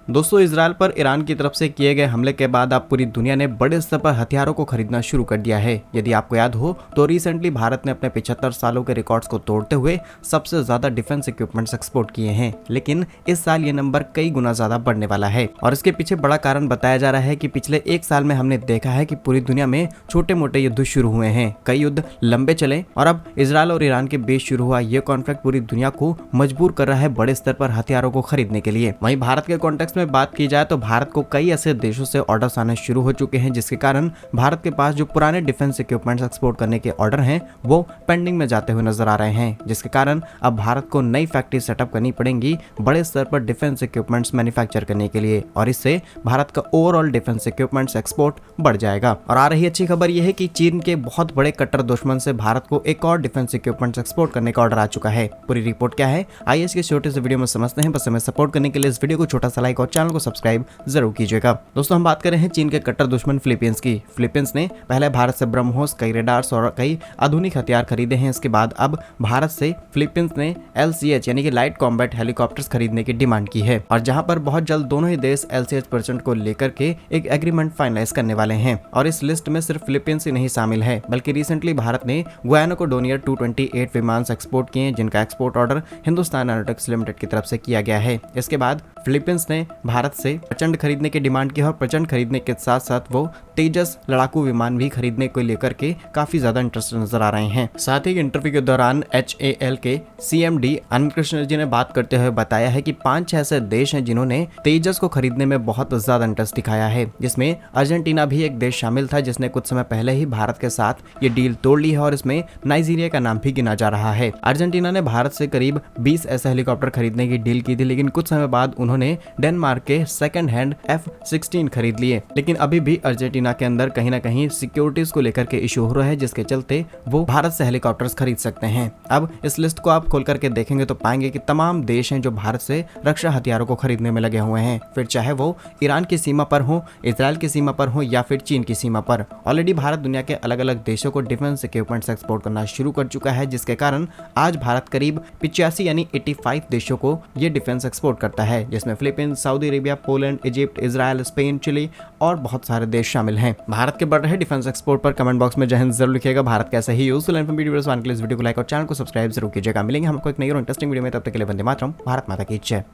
दोस्तों, इजरायल पर ईरान की तरफ से किए गए हमले के बाद अब पूरी दुनिया ने बड़े स्तर पर हथियारों को खरीदना शुरू कर दिया है। यदि आपको याद हो तो रिसेंटली भारत ने अपने 75 सालों के रिकॉर्ड्स को तोड़ते हुए सबसे ज्यादा डिफेंस इक्विपमेंट्स एक्सपोर्ट किए हैं। लेकिन इस साल ये नंबर कई गुना ज्यादा बढ़ने वाला है और इसके पीछे बड़ा कारण बताया जा रहा है कि पिछले एक साल में हमने देखा है कि पूरी दुनिया में छोटे मोटे युद्ध शुरू हुए हैं, कई युद्ध लंबे चले और अब इजरायल और ईरान के बीच शुरू हुआ ये कॉन्फ्लिक्ट पूरी दुनिया को मजबूर कर रहा है बड़े स्तर पर हथियारों को खरीदने के लिए। वहीं भारत के कॉन्टेक्स्ट में बात की जाए तो भारत को कई ऐसे देशों से ऑर्डर्स आने शुरू हो चुके हैं, जिसके कारण भारत के पास जो पुराने डिफेंस इक्विपमेंट्स एक्सपोर्ट करने के ऑर्डर हैं वो पेंडिंग में जाते हुए नजर आ रहे हैं, जिसके कारण अब भारत को नई फैक्ट्री सेटअप करनी पड़ेंगी बड़े स्तर पर डिफेंस इक्विपमेंट्स मैन्युफैक्चर करने के लिए और इससे भारत का ओवरऑल डिफेंस इक्विपमेंट्स एक्सपोर्ट बढ़ जाएगा। और आ रही अच्छी खबर यह है कि चीन के बहुत बड़े कट्टर दुश्मन से भारत को एक और डिफेंस इक्विपमेंट्स एक्सपोर्ट करने का ऑर्डर आ चुका है। पूरी रिपोर्ट क्या है आइए इसके छोटे से वीडियो में समझते हैं। बस हमें सपोर्ट करने के लिए इस वीडियो को छोटा सा लाइक और चैनल को सब्सक्राइब जरूर कीजिएगा। दोस्तों, हम बात कर रहे हैं चीन के कट्टर दुश्मन फिलीपींस की। फिलीपींस ने पहले भारत से ब्रह्मोस, कई रेडार्स और कई आधुनिक हथियार खरीदे हैं। इसके बाद अब भारत से फिलीपींस ने LCH यानी कि लाइट कॉम्बैट हेलीकॉप्टर्स खरीदने की डिमांड की है और जहां पर बहुत जल्द दोनों ही देश LCH% को लेकर के एक एग्रीमेंट फाइनलाइज करने वाले हैं। और इस लिस्ट में सिर्फ फिलीपींस ही नहीं शामिल है, बल्कि रिसेंटली भारत ने गुयाना को डोनियर 228 विमान एक्सपोर्ट किए, जिनका export order Hindustan aeronautics limited की तरफ से किया गया है। इसके बाद फिलीपींस ने भारत से प्रचंड खरीदने की डिमांड की और प्रचंड खरीदने के साथ साथ वो तेजस लड़ाकू विमान भी खरीदने को लेकर के काफी ज्यादा इंटरेस्ट नजर आ रहे हैं। साथ ही इंटरव्यू के दौरान HAL के CMD अनंत कृष्ण जी ने बात करते हुए बताया है कि 5-6 ऐसे देश हैं जिन्होंने तेजस को खरीदने में बहुत ज्यादा इंटरेस्ट दिखाया है, जिसमें अर्जेंटीना भी एक देश शामिल था जिसने कुछ समय पहले ही भारत के साथ ये डील तोड़ ली है और इसमें नाइजीरिया का नाम भी गिना जा रहा है। अर्जेंटीना ने भारत से करीब 20 ऐसे हेलीकॉप्टर खरीदने की डील की थी, लेकिन कुछ समय बाद उन्होंने डेनमार्क के सेकंड हैंड F-16 खरीद लिए। लेकिन अभी भी अर्जेंटीना के अंदर कहीं ना कहीं सिक्योरिटीज को लेकर के इशू हो रहा है, जिसके चलते वो भारत से हेलीकॉप्टर्स खरीद सकते हैं। अब इस लिस्ट को आप खोल करके देखेंगे तो पाएंगे कि तमाम देश हैं जो भारत से रक्षा हथियारों को खरीदने में लगे हुए हैं, फिर चाहे वो ईरान की सीमा पर हो, इजराइल की सीमा पर हो या फिर चीन की सीमा पर। ऑलरेडी भारत दुनिया के अलग अलग देशों को डिफेंस इक्विपमेंट्स एक्सपोर्ट करना शुरू कर चुका है, जिसके कारण आज भारत करीब 85 यानी 85 देशों को ये डिफेंस एक्सपोर्ट करता है, जिसमें Philippines, Saudi Arabia, Poland, Egypt, Israel, Spain, Chile और बहुत सारे देश शामिल हैं। भारत के बढ़ रहे डिफेंस एक्सपोर्ट पर कमेंट बॉक्स में जय हिंद जरूर लिखिएगा। भारत कैसे ही यूजफुल वीडियोस पाने के लिए इस वीडियो को लाइक और चैनल को सब्सक्राइब जरूर कीजिएगा। मिलेंगे हमको एक नई और इंटरेस्टिंग वीडियो में, तब तक के लिए वंदे मातरम। भारत माता की जय।